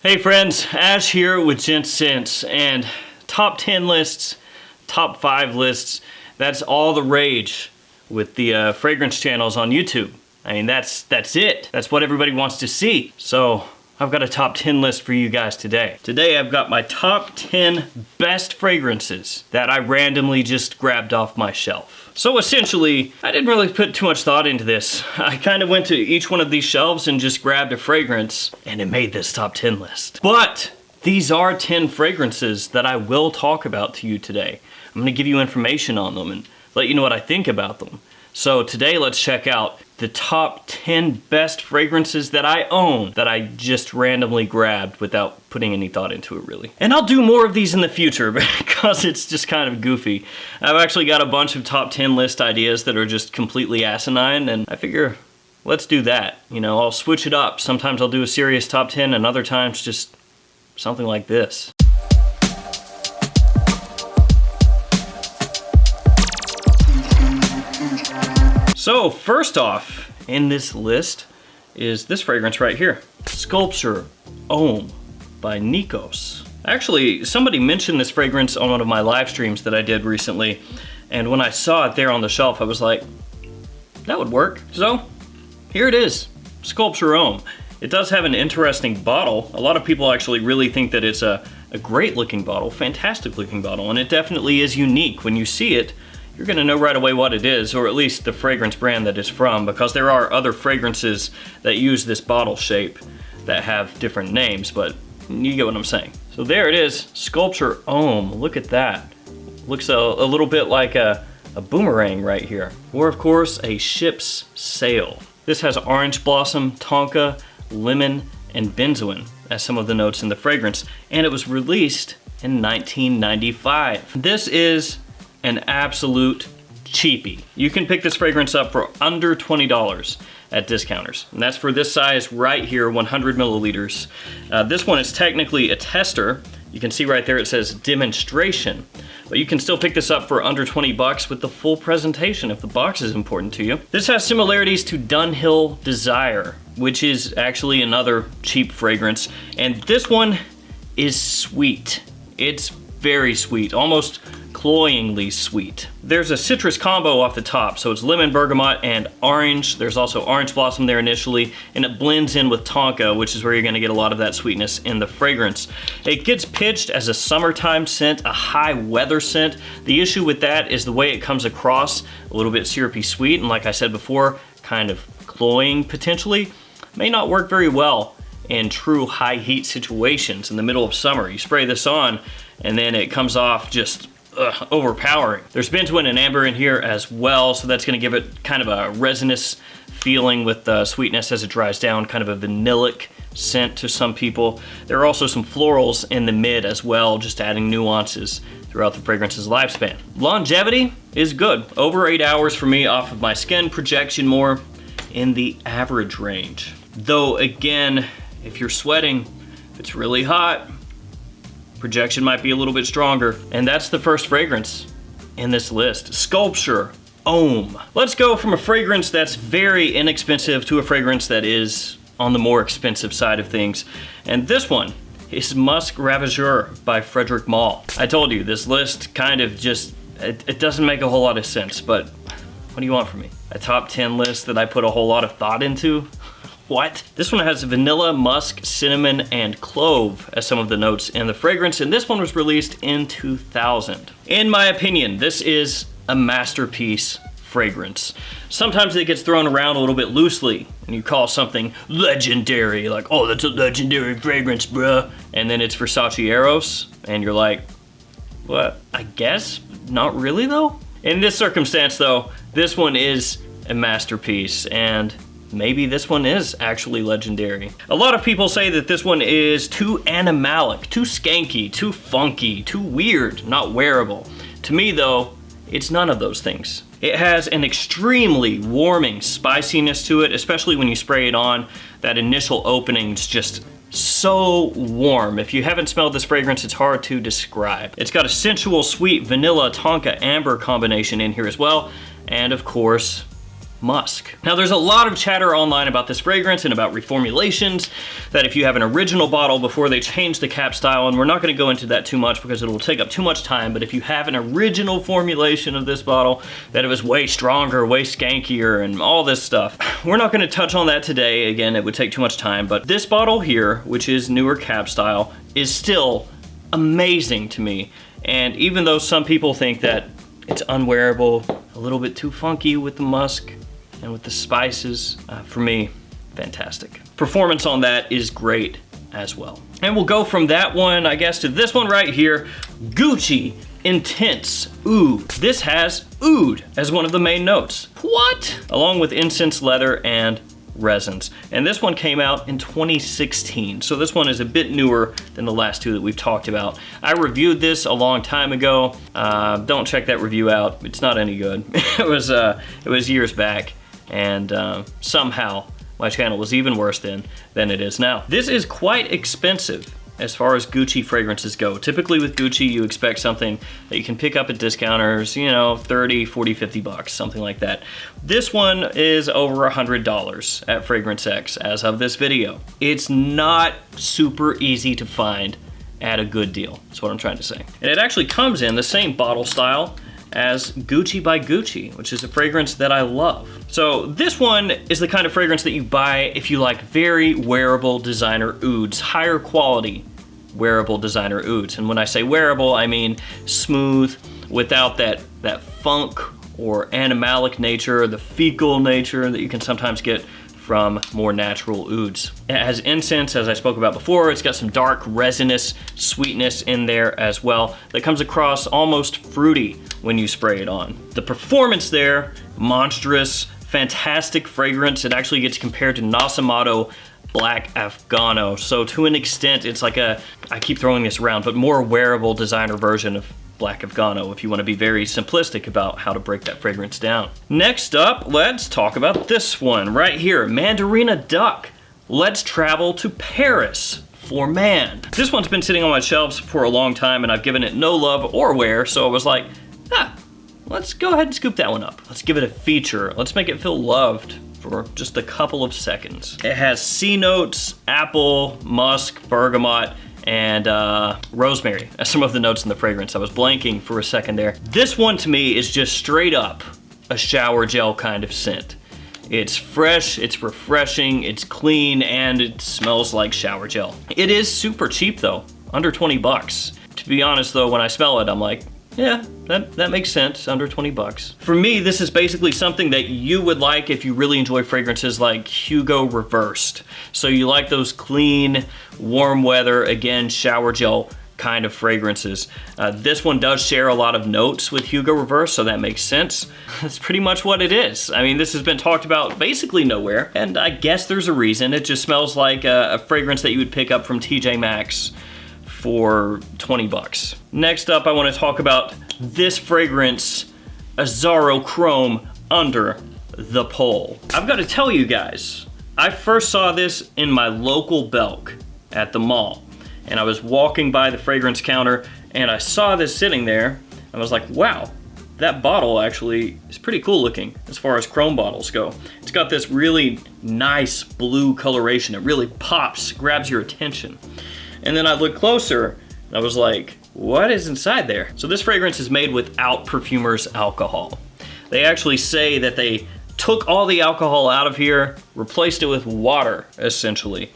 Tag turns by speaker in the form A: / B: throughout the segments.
A: Hey friends, Ash here with Gents, and top 10 lists, top 5 lists, that's all the rage with the fragrance channels on YouTube. I mean, that's it. That's what everybody wants to see. So I've got a top 10 list for you guys today. Today I've got my top 10 best fragrances that I randomly just grabbed off my shelf. So essentially, I didn't really put too much thought into this. I kind of went to each one of these shelves and just grabbed a fragrance, and it made this top 10 list. But these are 10 fragrances that I will talk about to you today. I'm gonna give you information on them and let you know what I think about them. So today, let's check out the top 10 best fragrances that I own that I just randomly grabbed without putting any thought into it, really. And I'll do more of these in the future because it's just kind of goofy. I've actually got a bunch of top 10 list ideas that are just completely asinine, and I figure, let's do that. You know, I'll switch it up. Sometimes I'll do a serious top 10, and other times just something like this. So first off in this list is this fragrance right here. Sculpture Homme by NIKOS. Actually, somebody mentioned this fragrance on one of my live streams that I did recently, and when I saw it there on the shelf, I was like, that would work. So here it is, Sculpture Homme. It does have an interesting bottle. A lot of people actually really think that it's a great looking bottle, fantastic looking bottle, and it definitely is unique. When you see it, you're gonna know right away what it is, or at least the fragrance brand that it's from, because there are other fragrances that use this bottle shape that have different names, but you get what I'm saying. So there it is, Sculpture Homme. Look at that. Looks a little bit like a boomerang right here. Or of course, a ship's sail. This has orange blossom, tonka, lemon, and benzoin as some of the notes in the fragrance, and it was released in 1995. This is an absolute cheapie. You can pick this fragrance up for under $20 at discounters. And that's for this size right here, 100 milliliters. This one is technically a tester. You can see right there it says demonstration, but you can still pick this up for under 20 bucks with the full presentation if the box is important to you. This has similarities to Dunhill Desire, which is actually another cheap fragrance. And this one is sweet. It's very sweet, almost cloyingly sweet. There's a citrus combo off the top, so it's lemon, bergamot, and orange. There's also orange blossom there initially, and it blends in with tonka, which is where you're gonna get a lot of that sweetness in the fragrance. It gets pitched as a summertime scent, a high weather scent. The issue with that is the way it comes across, a little bit syrupy sweet, and like I said before, kind of cloying potentially, may not work very well in true high heat situations in the middle of summer. You spray this on, and then it comes off just overpowering. There's benzoin and amber in here as well, so that's gonna give it kind of a resinous feeling with sweetness as it dries down, kind of a vanillic scent to some people. There are also some florals in the mid as well, just adding nuances throughout the fragrance's lifespan. Longevity is good. Over 8 hours for me off of my skin. Projection more in the average range. Though again, if you're sweating, if it's really hot, projection might be a little bit stronger. And that's the first fragrance in this list, Sculpture Homme. Let's go from a fragrance that's very inexpensive to a fragrance that is on the more expensive side of things. And this one is Musk Ravageur by Frederic Malle. I told you, this list kind of just, it doesn't make a whole lot of sense, but what do you want from me? A top 10 list that I put a whole lot of thought into? What? This one has vanilla, musk, cinnamon, and clove as some of the notes in the fragrance, and this one was released in 2000. In my opinion, this is a masterpiece fragrance. Sometimes it gets thrown around a little bit loosely, and you call something legendary, like, oh, that's a legendary fragrance, bruh. And then it's Versace Eros, and you're like, what? I guess? Not really, though? In this circumstance, though, this one is a masterpiece, and maybe this one is actually legendary. A lot of people say that this one is too animalic, too skanky, too funky, too weird, not wearable. To me though, it's none of those things. It has an extremely warming spiciness to it, especially when you spray it on. That initial opening's just so warm. If you haven't smelled this fragrance, it's hard to describe. It's got a sensual, sweet vanilla, tonka, amber combination in here as well. And of course, musk. Now there's a lot of chatter online about this fragrance and about reformulations, that if you have an original bottle before they change the cap style, and we're not going to go into that too much because it will take up too much time, but if you have an original formulation of this bottle, that it was way stronger, way skankier, and all this stuff. We're not going to touch on that today. Again, it would take too much time, but this bottle here, which is newer cap style, is still amazing to me. And even though some people think that it's unwearable, a little bit too funky with the musk and with the spices, for me, fantastic. Performance on that is great as well. And we'll go from that one, I guess, to this one right here, Gucci Intense Oud. This has oud as one of the main notes. What? Along with incense, leather, and resins. And this one came out in 2016. So this one is a bit newer than the last two that we've talked about. I reviewed this a long time ago. Don't check that review out. It's not any good. It was years back, and somehow my channel was even worse then than it is now. This is quite expensive as far as Gucci fragrances go. Typically with Gucci, you expect something that you can pick up at discounters, you know, 30, 40, 50 bucks, something like that. This one is over $100 at Fragrance X as of this video. It's not super easy to find at a good deal, that's what I'm trying to say. And it actually comes in the same bottle style as Gucci by Gucci, which is a fragrance that I love. So this one is the kind of fragrance that you buy if you like very wearable designer ouds, higher quality wearable designer ouds. And when I say wearable, I mean smooth, without that funk or animalic nature, or the fecal nature that you can sometimes get from more natural ouds. It has incense, as I spoke about before. It's got some dark resinous sweetness in there as well that comes across almost fruity when you spray it on. The performance there, monstrous, fantastic fragrance. It actually gets compared to Nasamato Black Afgano. So to an extent, it's like a, I keep throwing this around, but more wearable designer version of Black Afgano, if you want to be very simplistic about how to break that fragrance down. Next up, let's talk about this one right here, Mandarina Duck. Let's travel to Paris for man. This one's been sitting on my shelves for a long time, and I've given it no love or wear, so I was like, let's go ahead and scoop that one up. Let's give it a feature. Let's make it feel loved for just a couple of seconds. It has C notes, apple, musk, bergamot, and rosemary as some of the notes in the fragrance. I was blanking for a second there. This one to me is just straight up a shower gel kind of scent. It's fresh, it's refreshing, it's clean, and it smells like shower gel. It is super cheap though, under 20 bucks. To be honest though, when I smell it, I'm like, yeah, that makes sense, under 20 bucks. For me, this is basically something that you would like if you really enjoy fragrances like Hugo Reversed. So you like those clean, warm weather, again, shower gel kind of fragrances. This one does share a lot of notes with Hugo Reversed, so that makes sense. That's pretty much what it is. I mean, this has been talked about basically nowhere, and I guess there's a reason. It just smells like a fragrance that you would pick up from TJ Maxx for 20 bucks. Next up, I want to talk about this fragrance, AZZARO Chrome Under the Pole. I've got to tell you guys, I first saw this in my local Belk at the mall, and I was walking by the fragrance counter and I saw this sitting there. I was like, wow, that bottle actually is pretty cool looking as far as chrome bottles go. It's got this really nice blue coloration. It really pops, grabs your attention. And then I looked closer and I was like, what is inside there? So this fragrance is made without perfumer's alcohol. They actually say that they took all the alcohol out of here, replaced it with water, essentially.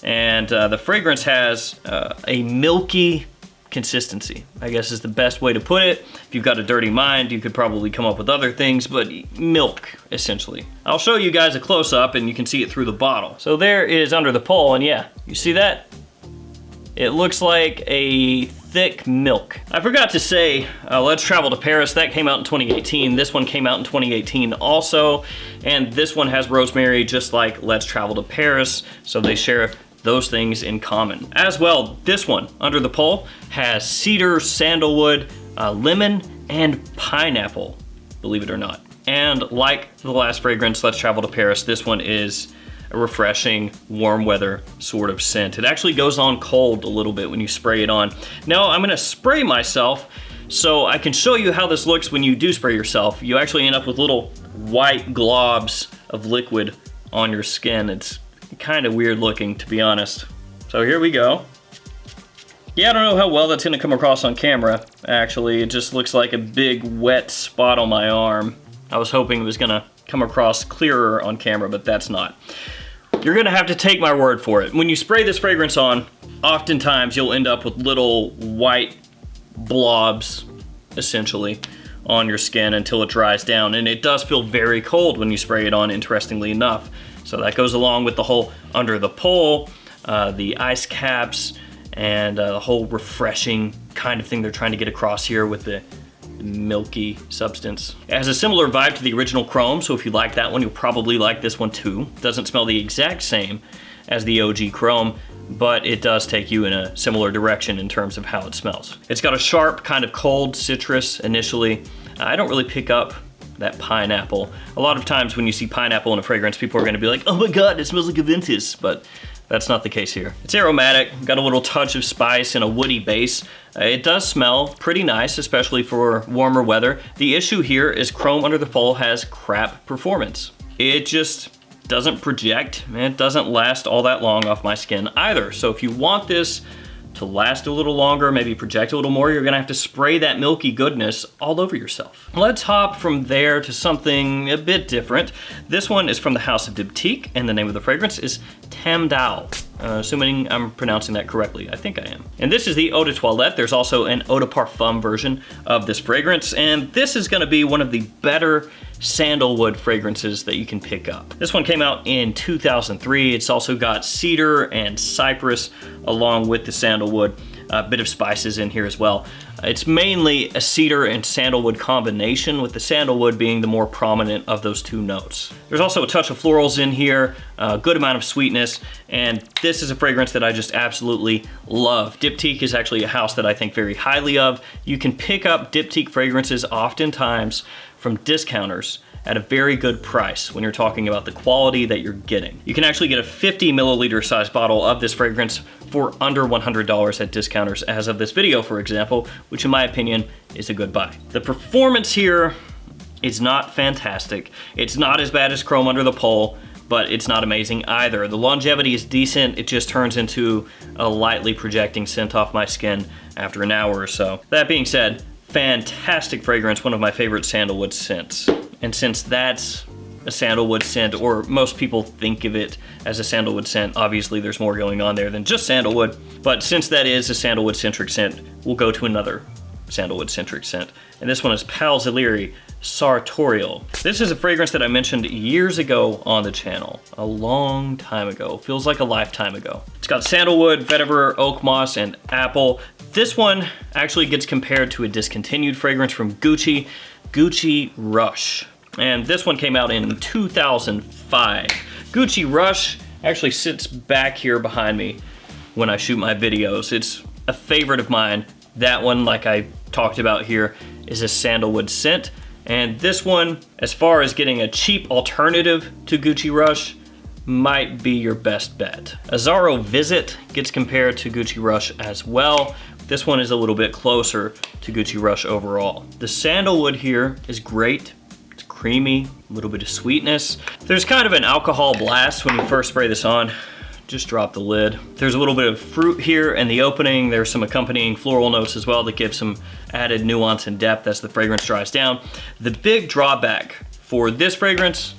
A: And the fragrance has a milky consistency, I guess is the best way to put it. If you've got a dirty mind, you could probably come up with other things, but milk, essentially. I'll show you guys a close-up and you can see it through the bottle. So there is Under the Pole, and yeah, you see that? It looks like a thick milk. I forgot to say, Let's Travel to Paris, that came out in 2018. This one came out in 2018 also, and this one has rosemary just like Let's Travel to Paris, so they share those things in common. As well, this one, Under the Pole, has cedar, sandalwood, lemon, and pineapple, believe it or not. And like the last fragrance, Let's Travel to Paris, this one is a refreshing, warm weather sort of scent. It actually goes on cold a little bit when you spray it on. Now I'm gonna spray myself so I can show you how this looks when you do spray yourself. You actually end up with little white globs of liquid on your skin. It's kind of weird looking, to be honest. So here we go. Yeah, I don't know how well that's gonna come across on camera, actually. It just looks like a big wet spot on my arm. I was hoping it was gonna come across clearer on camera, but that's not. You're gonna have to take my word for it. When you spray this fragrance on, oftentimes you'll end up with little white blobs, essentially, on your skin until it dries down. And it does feel very cold when you spray it on, interestingly enough. So that goes along with the whole under the pole, the ice caps, and the whole refreshing kind of thing they're trying to get across here with the milky substance. It has a similar vibe to the original Chrome, so if you like that one, you'll probably like this one too. It doesn't smell the exact same as the OG Chrome, but it does take you in a similar direction in terms of how it smells. It's got a sharp kind of cold citrus initially. I don't really pick up that pineapple. A lot of times when you see pineapple in a fragrance, people are gonna be like, oh my God, it smells like Aventus, but that's not the case here. It's aromatic, got a little touch of spice and a woody base. It does smell pretty nice, especially for warmer weather. The issue here is Chrome Under the Pole has crap performance. It just doesn't project, and it doesn't last all that long off my skin either. So if you want this to last a little longer, maybe project a little more, you're gonna have to spray that milky goodness all over yourself. Let's hop from there to something a bit different. This one is from the house of Diptyque, and the name of the fragrance is Tamdal. Assuming I'm pronouncing that correctly. I think I am. And this is the Eau de Toilette. There's also an Eau de Parfum version of this fragrance, and this is gonna be one of the better sandalwood fragrances that you can pick up. This one came out in 2003. It's also got cedar and cypress along with the sandalwood. A bit of spices in here as well. It's mainly a cedar and sandalwood combination, with the sandalwood being the more prominent of those two notes. There's also a touch of florals in here, a good amount of sweetness, and this is a fragrance that I just absolutely love. Diptyque is actually a house that I think very highly of. You can pick up Diptyque fragrances oftentimes from discounters at a very good price when you're talking about the quality that you're getting. You can actually get a 50 milliliter size bottle of this fragrance for under $100 at discounters as of this video, for example, which in my opinion is a good buy. The performance here is not fantastic. It's not as bad as Chrome Under the Pole, but it's not amazing either. The longevity is decent. It just turns into a lightly projecting scent off my skin after an hour or so. That being said, fantastic fragrance, one of my favorite sandalwood scents. And since that's a sandalwood scent, or most people think of it as a sandalwood scent, obviously there's more going on there than just sandalwood, but since that is a sandalwood-centric scent, we'll go to another sandalwood-centric scent. And this one is ZILERI Sartoriale. This is a fragrance that I mentioned years ago on the channel, a long time ago. Feels like a lifetime ago. It's got sandalwood, vetiver, oak moss, and apple. This one actually gets compared to a discontinued fragrance from Gucci, Gucci Rush. And this one came out in 2005. Gucci Rush actually sits back here behind me when I shoot my videos. It's a favorite of mine. That one, like I talked about here, is a sandalwood scent. And this one, as far as getting a cheap alternative to Gucci Rush, might be your best bet. AZZARO Visit gets compared to Gucci Rush as well. This one is a little bit closer to Gucci Rush overall. The sandalwood here is great. It's creamy, a little bit of sweetness. There's kind of an alcohol blast when you first spray this on. Just drop the lid. There's a little bit of fruit here in the opening. There's some accompanying floral notes as well that give some added nuance and depth as the fragrance dries down. The big drawback for this fragrance,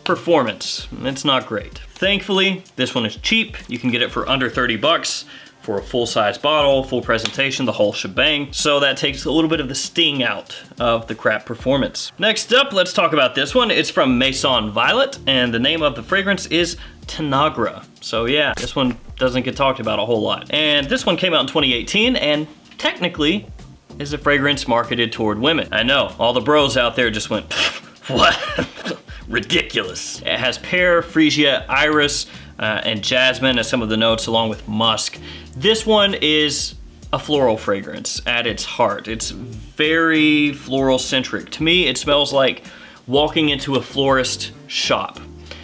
A: performance. It's not great. Thankfully, this one is cheap. You can get it for under 30 bucks for a full-size bottle, full presentation, the whole shebang. So that takes a little bit of the sting out of the crap performance. Next up, let's talk about this one. It's from Maison Violet, and the name of the fragrance is Tanagra. So yeah, this one doesn't get talked about a whole lot. And this one came out in 2018, and technically is a fragrance marketed toward women. I know, all the bros out there just went, what? Ridiculous. It has pear, freesia, iris, and jasmine as some of the notes, along with musk. This one is a floral fragrance at its heart. It's very floral centric. To me, it smells like walking into a florist shop.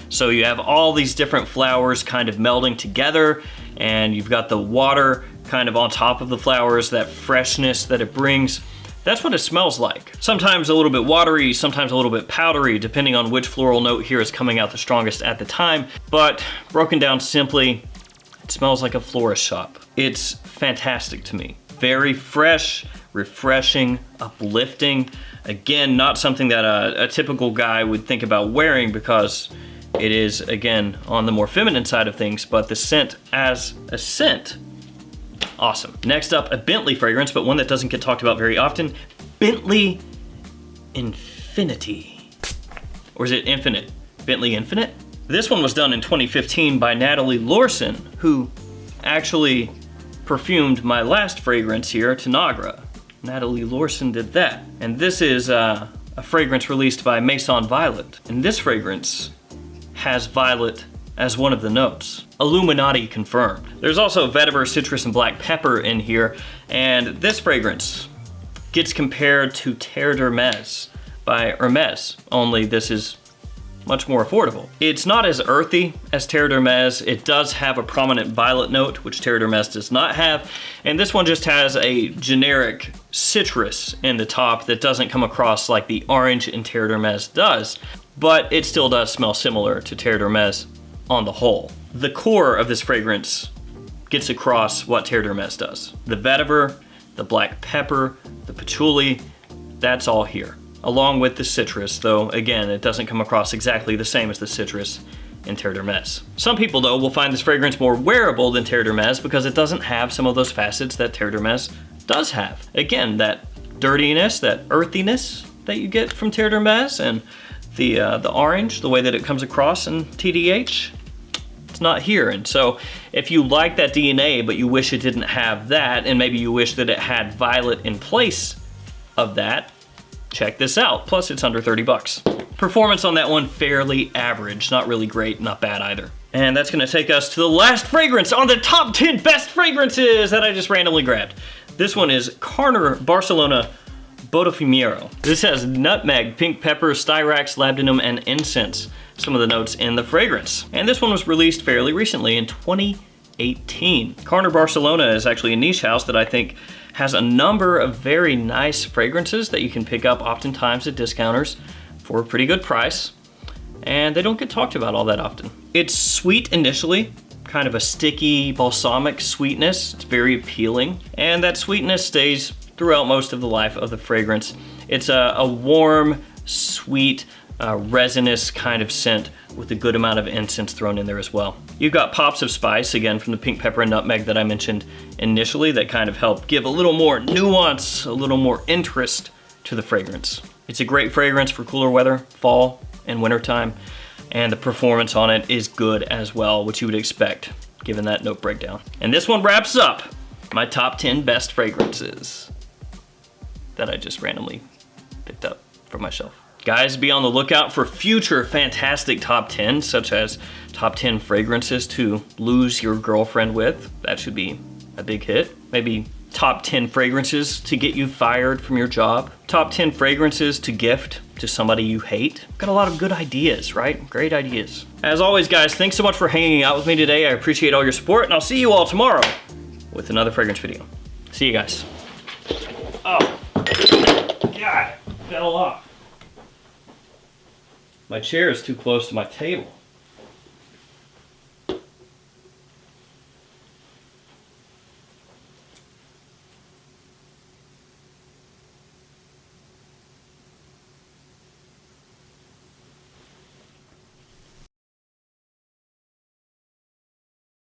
A: So you have all these different flowers kind of melding together, and you've got the water kind of on top of the flowers, that freshness that it brings. That's what it smells like. Sometimes a little bit watery, sometimes a little bit powdery, depending on which floral note here is coming out the strongest at the time. But broken down simply, it smells like a florist shop. It's fantastic to me. Very fresh, refreshing, uplifting. Again, not something that a typical guy would think about wearing because it is, again, on the more feminine side of things, but the scent as a scent, awesome. Next up, a Bentley fragrance, but one that doesn't get talked about very often, Bentley Infinity. Or is it Infinite? Bentley Infinite? This one was done in 2015 by Natalie Lorson, who actually perfumed my last fragrance here, Tanagra. Natalie Lorson did that. And this is a fragrance released by Maison Violet. And this fragrance has violet as one of the notes. Illuminati confirmed. There's also vetiver, citrus, and black pepper in here, and this fragrance gets compared to Terre d'Hermès by Hermès, only this is much more affordable. It's not as earthy as Terre d'Hermès. It does have a prominent violet note, which Terre d'Hermès does not have, and this one just has a generic citrus in the top that doesn't come across like the orange in Terre d'Hermès does, but it still does smell similar to Terre d'Hermès on the whole. The core of this fragrance gets across what Terre d'Hermès does. The vetiver, the black pepper, the patchouli, that's all here. Along with the citrus, though, again, it doesn't come across exactly the same as the citrus in Terre d'Hermès. Some people, though, will find this fragrance more wearable than Terre d'Hermès because it doesn't have some of those facets that Terre d'Hermès does have. Again, that dirtiness, that earthiness that you get from Terre d'Hermès, and the orange, the way that it comes across in TDH, it's not here. And so if you like that DNA, but you wish it didn't have that, and maybe you wish that it had violet in place of that, check this out. Plus it's under 30 bucks. Performance on that one, fairly average. Not really great, not bad either. And that's gonna take us to the last fragrance on the top 10 best fragrances that I just randomly grabbed. This one is CARNER Barcelona BOTAFUMEIRO. This has nutmeg, pink pepper, styrax, labdanum, and incense. Some of the notes in the fragrance. And this one was released fairly recently in 2018. CARNER Barcelona is actually a niche house that I think has a number of very nice fragrances that you can pick up oftentimes at discounters for a pretty good price. And they don't get talked about all that often. It's sweet initially, kind of a sticky, balsamic sweetness. It's very appealing. And that sweetness stays throughout most of the life of the fragrance. It's a warm, sweet, resinous kind of scent with a good amount of incense thrown in there as well. You've got pops of spice, again, from the pink pepper and nutmeg that I mentioned initially that kind of help give a little more nuance, a little more interest to the fragrance. It's a great fragrance for cooler weather, fall and wintertime, and the performance on it is good as well, which you would expect given that note breakdown. And this one wraps up my top 10 best fragrances that I just randomly picked up from my shelf. Guys, be on the lookout for future fantastic top 10s, such as top 10 fragrances to lose your girlfriend with. That should be a big hit. Maybe top 10 fragrances to get you fired from your job. Top 10 fragrances to gift to somebody you hate. Got a lot of good ideas, right? Great ideas. As always, guys, thanks so much for hanging out with me today. I appreciate all your support, and I'll see you all tomorrow with another fragrance video. See you guys. Oh, God, fell off. My chair is too close to my table.